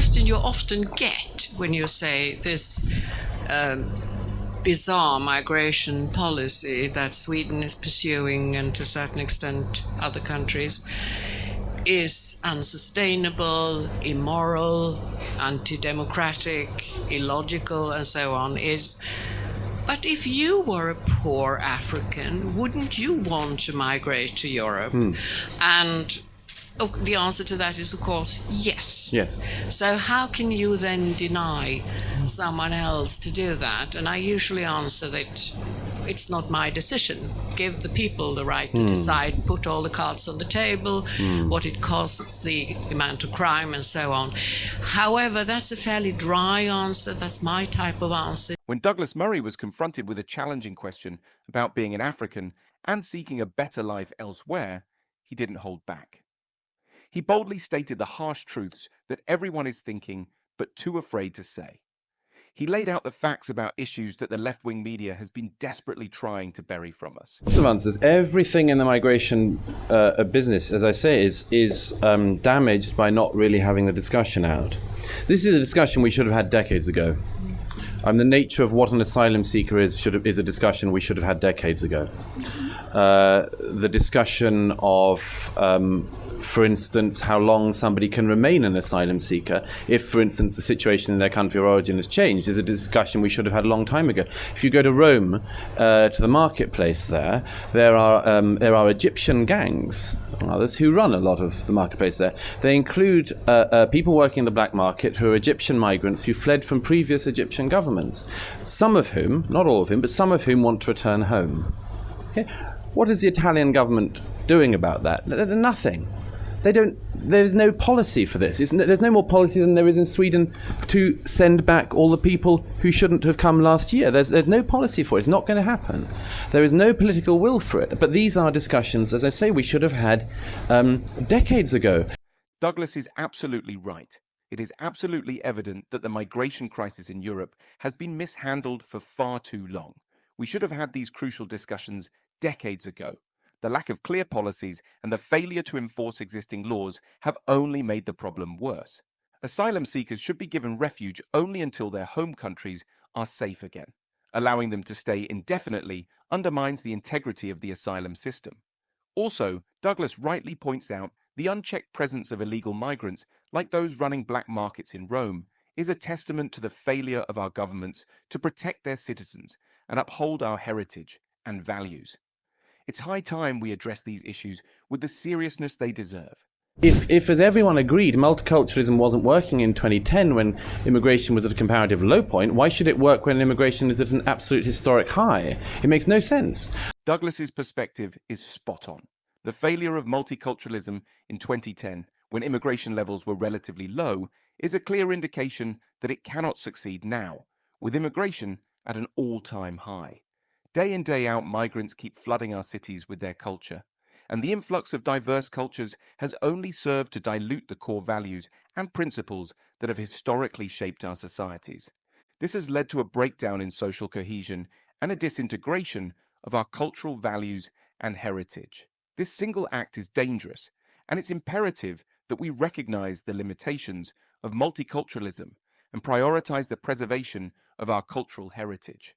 question you often get when you say this bizarre migration policy that Sweden is pursuing, and to a certain extent other countries, is unsustainable, immoral, anti-democratic, illogical, and so on, but if you were a poor African, wouldn't you want to migrate to Europe? And the answer to that is, of course, yes. Yes. So how can you then deny someone else to do that? And I usually answer that it's not my decision. Give the people the right to decide, put all the cards on the table, what it costs, the amount of crime, and so on. However, that's a fairly dry answer. That's my type of answer. When Douglas Murray was confronted with a challenging question about being an African and seeking a better life elsewhere, he didn't hold back. He boldly stated the harsh truths that everyone is thinking but too afraid to say. He laid out the facts about issues that the left-wing media has been desperately trying to bury from us. Lots of answers. Everything in the migration business, as I say, is damaged by not really having the discussion out. This is a discussion we should have had decades ago. The nature of what an asylum seeker is a discussion we should have had decades ago. The discussion of, for instance, how long somebody can remain an asylum seeker if, for instance, the situation in their country of origin has changed, is a discussion we should have had a long time ago. If you go to Rome, to the marketplace there are Egyptian gangs, among others, who run a lot of the marketplace there. They include people working in the black market who are Egyptian migrants who fled from previous Egyptian governments, some of whom, not all of whom, but some of whom want to return home. Okay? What is the Italian government doing about that? Nothing. There's no policy for this. There's no more policy than there is in Sweden to send back all the people who shouldn't have come last year. There's no policy for it. It's not going to happen. There is no political will for it. But these are discussions, as I say, we should have had decades ago. Douglas is absolutely right. It is absolutely evident that the migration crisis in Europe has been mishandled for far too long. We should have had these crucial discussions decades ago. The lack of clear policies and the failure to enforce existing laws have only made the problem worse. Asylum seekers should be given refuge only until their home countries are safe again. Allowing them to stay indefinitely undermines the integrity of the asylum system. Also, Douglas rightly points out the unchecked presence of illegal migrants, like those running black markets in Rome, is a testament to the failure of our governments to protect their citizens and uphold our heritage and values. It's high time we address these issues with the seriousness they deserve. If, as everyone agreed, multiculturalism wasn't working in 2010 when immigration was at a comparative low point, why should it work when immigration is at an absolute historic high? It makes no sense. Douglas's perspective is spot on. The failure of multiculturalism in 2010, when immigration levels were relatively low, is a clear indication that it cannot succeed now, with immigration at an all-time high. Day in, day out, migrants keep flooding our cities with their culture, and the influx of diverse cultures has only served to dilute the core values and principles that have historically shaped our societies. This has led to a breakdown in social cohesion and a disintegration of our cultural values and heritage. This single act is dangerous, and it's imperative that we recognize the limitations of multiculturalism and prioritize the preservation of our cultural heritage.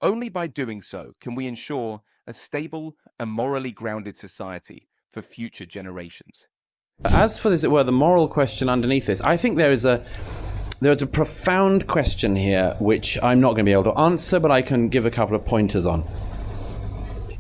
Only by doing so can we ensure a stable and morally grounded society for future generations. As for, as it were, the moral question underneath this, I think there is a profound question here which I'm not going to be able to answer, but I can give a couple of pointers on.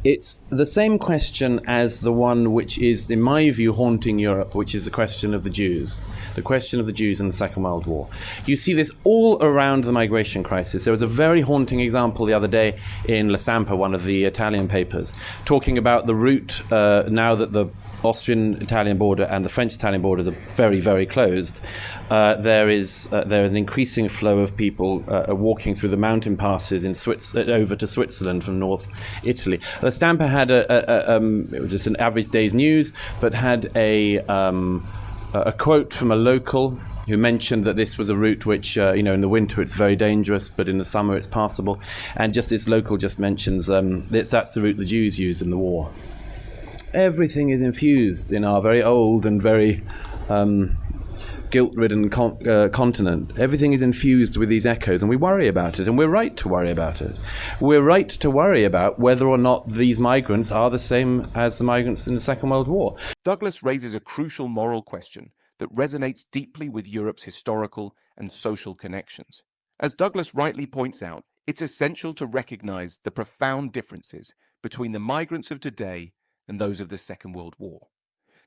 It's the same question as the one which is, in my view, haunting Europe, which is the question of the Jews. The question of the Jews in the Second World War. You see this all around the migration crisis. There was a very haunting example the other day in La Stampa, one of the Italian papers, talking about the route now that the Austrian-Italian border and the French-Italian borders are very, very closed. There is an increasing flow of people walking through the mountain passes in over to Switzerland from North Italy. La Stampa had it was just an average day's news, but had a quote from a local who mentioned that this was a route which, in the winter it's very dangerous, but in the summer it's passable. And just this local just mentions that's the route the Jews used in the war. Everything is infused in our very old and very guilt-ridden continent, everything is infused with these echoes, and we worry about it, and we're right to worry about it. We're right to worry about whether or not these migrants are the same as the migrants in the Second World War. Douglas raises a crucial moral question that resonates deeply with Europe's historical and social connections. As Douglas rightly points out, it's essential to recognize the profound differences between the migrants of today and those of the Second World War.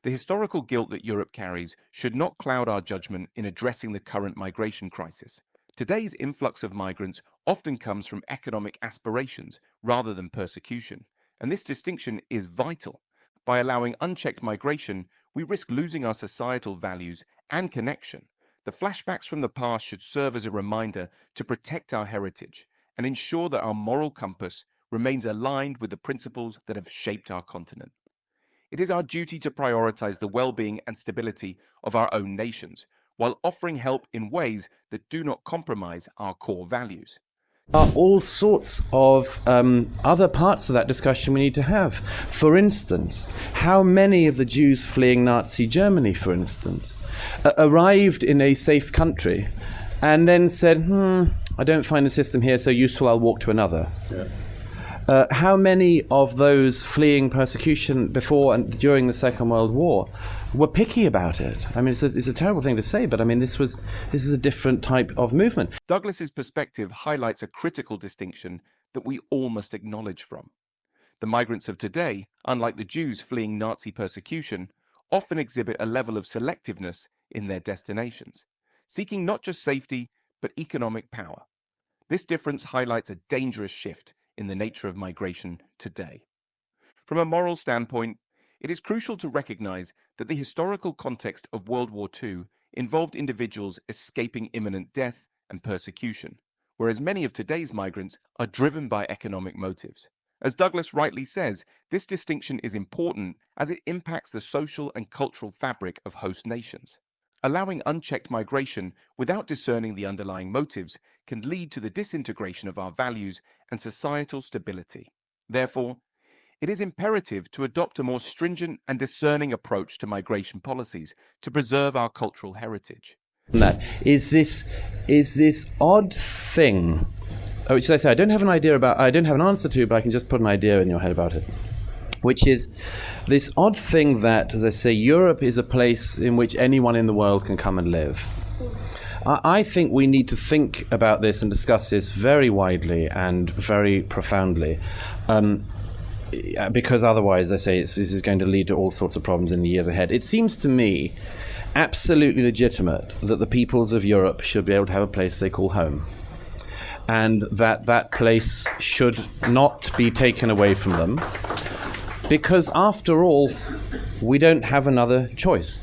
The historical guilt that Europe carries should not cloud our judgment in addressing the current migration crisis. Today's influx of migrants often comes from economic aspirations rather than persecution, and this distinction is vital. By allowing unchecked migration, we risk losing our societal values and connection. The flashbacks from the past should serve as a reminder to protect our heritage and ensure that our moral compass remains aligned with the principles that have shaped our continent. It is our duty to prioritize the well-being and stability of our own nations, while offering help in ways that do not compromise our core values. There are all sorts of other parts of that discussion we need to have. For instance, how many of the Jews fleeing Nazi Germany, for instance, arrived in a safe country and then said, I don't find the system here so useful, I'll walk to another. Yeah. How many of those fleeing persecution before and during the Second World War were picky about it? I mean, it's a terrible thing to say, but I mean, this is a different type of movement. Douglas's perspective highlights a critical distinction that we all must acknowledge from. The migrants of today, unlike the Jews fleeing Nazi persecution, often exhibit a level of selectiveness in their destinations, seeking not just safety, but economic power. This difference highlights a dangerous shift in the nature of migration today. From a moral standpoint, it is crucial to recognize that the historical context of World War II involved individuals escaping imminent death and persecution, whereas many of today's migrants are driven by economic motives. As Douglas rightly says, this distinction is important as it impacts the social and cultural fabric of host nations. Allowing unchecked migration without discerning the underlying motives can lead to the disintegration of our values and societal stability. Therefore, it is imperative to adopt a more stringent and discerning approach to migration policies to preserve our cultural heritage. That is this odd thing, which I say I don't have an answer to, but I can just put an idea in your head about it, which is this odd thing that, as I say, Europe is a place in which anyone in the world can come and live. I think we need to think about this and discuss this very widely and very profoundly, because otherwise, as I say, this is going to lead to all sorts of problems in the years ahead. It seems to me absolutely legitimate that the peoples of Europe should be able to have a place they call home, and that place should not be taken away from them, because after all, we don't have another choice.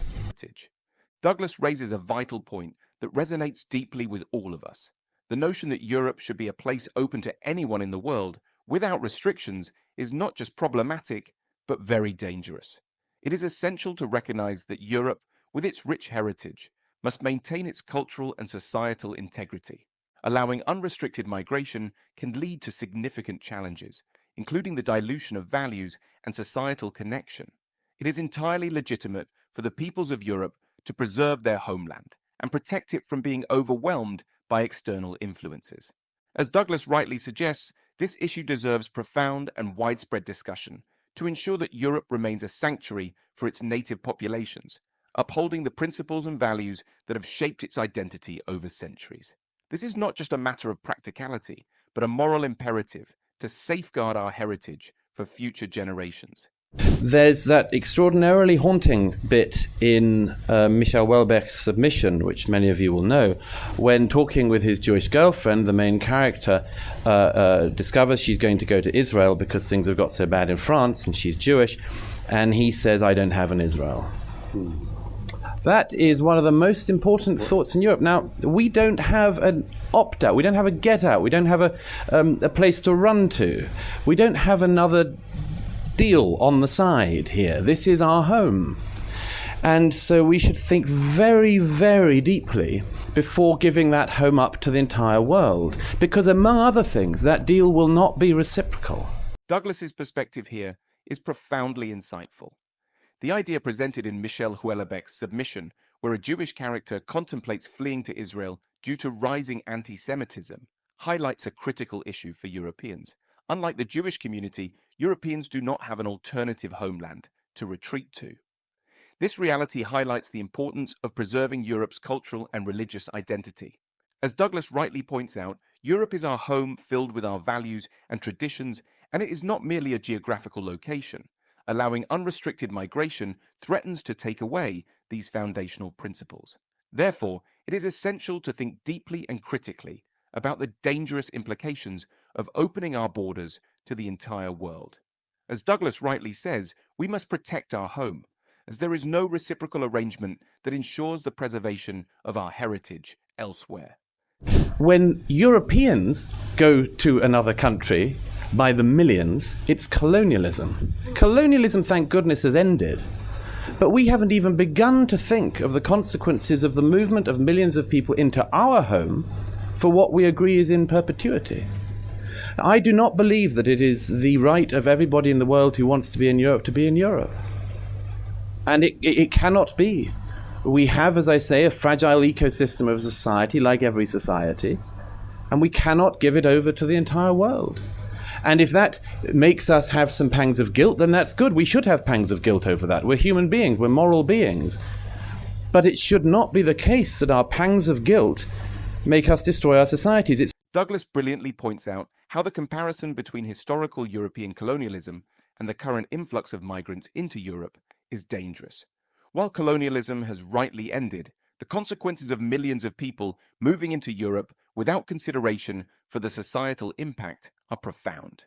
Douglas raises a vital point that resonates deeply with all of us. The notion that Europe should be a place open to anyone in the world without restrictions is not just problematic, but very dangerous. It is essential to recognize that Europe, with its rich heritage, must maintain its cultural and societal integrity. Allowing unrestricted migration can lead to significant challenges, including the dilution of values and societal connection. It is entirely legitimate for the peoples of Europe to preserve their homeland and protect it from being overwhelmed by external influences. As Douglas rightly suggests, this issue deserves profound and widespread discussion to ensure that Europe remains a sanctuary for its native populations, upholding the principles and values that have shaped its identity over centuries. This is not just a matter of practicality, but a moral imperative to safeguard our heritage for future generations. There's that extraordinarily haunting bit in Michel Houellebecq's submission, which many of you will know, when talking with his Jewish girlfriend, the main character discovers she's going to go to Israel because things have got so bad in France and she's Jewish, and he says, I don't have an Israel. That is one of the most important thoughts in Europe. Now, we don't have an opt-out, we don't have a get-out, we don't have a place to run to, we don't have another deal on the side here. This is our home. And so we should think very, very deeply before giving that home up to the entire world, because among other things, that deal will not be reciprocal. Douglas's perspective here is profoundly insightful. The idea presented in Michel Houellebecq's submission where a Jewish character contemplates fleeing to Israel due to rising anti-Semitism, highlights a critical issue for Europeans. Unlike the Jewish community, Europeans do not have an alternative homeland to retreat to. This reality highlights the importance of preserving Europe's cultural and religious identity. As Douglas rightly points out, Europe is our home filled with our values and traditions, and it is not merely a geographical location. Allowing unrestricted migration threatens to take away these foundational principles. Therefore, it is essential to think deeply and critically about the dangerous implications of opening our borders to the entire world. As Douglas rightly says, we must protect our home, as there is no reciprocal arrangement that ensures the preservation of our heritage elsewhere. When Europeans go to another country by the millions, it's colonialism. Colonialism, thank goodness, has ended. But we haven't even begun to think of the consequences of the movement of millions of people into our home for what we agree is in perpetuity. I do not believe that it is the right of everybody in the world who wants to be in Europe to be in Europe. And it cannot be. We have, as I say, a fragile ecosystem of society, like every society, and we cannot give it over to the entire world. And if that makes us have some pangs of guilt, then that's good. We should have pangs of guilt over that. We're human beings, we're moral beings. But it should not be the case that our pangs of guilt make us destroy our societies. Douglas brilliantly points out how the comparison between historical European colonialism and the current influx of migrants into Europe is dangerous. While colonialism has rightly ended, the consequences of millions of people moving into Europe without consideration for the societal impact are profound.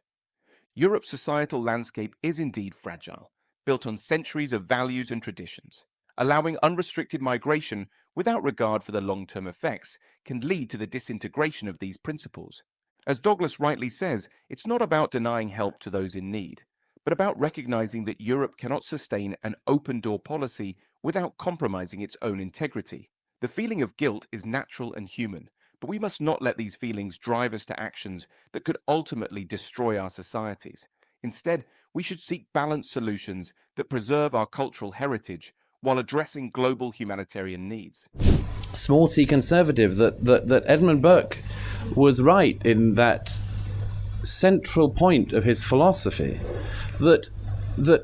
Europe's societal landscape is indeed fragile, built on centuries of values and traditions. Allowing unrestricted migration without regard for the long-term effects can lead to the disintegration of these principles. As Douglas rightly says, it's not about denying help to those in need, but about recognizing that Europe cannot sustain an open-door policy without compromising its own integrity. The feeling of guilt is natural and human, but we must not let these feelings drive us to actions that could ultimately destroy our societies. Instead, we should seek balanced solutions that preserve our cultural heritage while addressing global humanitarian needs. Small c conservative, that Edmund Burke was right in that central point of his philosophy, that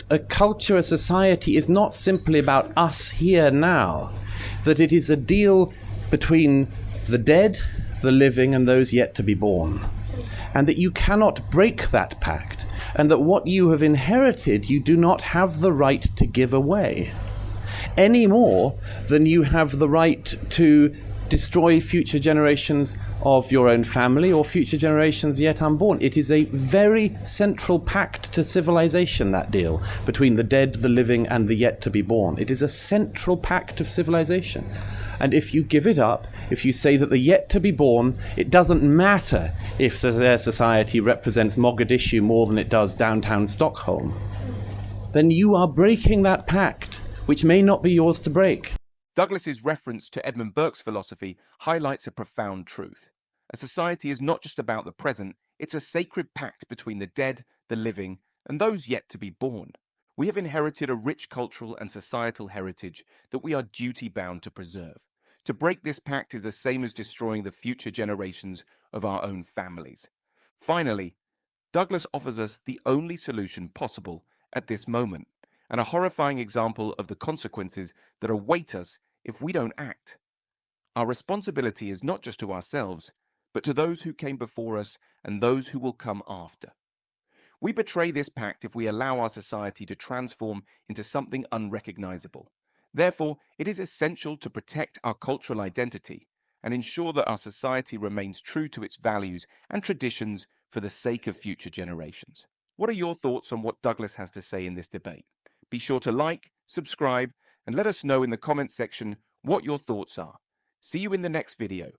a culture, a society is not simply about us here now, that it is a deal between the dead, the living, and those yet to be born, and that you cannot break that pact, and that what you have inherited you do not have the right to give away, any more than you have the right to destroy future generations of your own family or future generations yet unborn. It is a very central pact to civilization, that deal between the dead, the living, and the yet to be born. It is a central pact of civilization. And if you give it up, if you say that the yet to be born, it doesn't matter if their society represents Mogadishu more than it does downtown Stockholm, then you are breaking that pact, which may not be yours to break. Douglas's reference to Edmund Burke's philosophy highlights a profound truth. A society is not just about the present, it's a sacred pact between the dead, the living, and those yet to be born. We have inherited a rich cultural and societal heritage that we are duty-bound to preserve. To break this pact is the same as destroying the future generations of our own families. Finally, Douglas offers us the only solution possible at this moment, and a horrifying example of the consequences that await us if we don't act. Our responsibility is not just to ourselves, but to those who came before us and those who will come after. We betray this pact if we allow our society to transform into something unrecognizable. Therefore, it is essential to protect our cultural identity and ensure that our society remains true to its values and traditions for the sake of future generations. What are your thoughts on what Douglas has to say in this debate? Be sure to like, subscribe, and let us know in the comments section what your thoughts are. See you in the next video.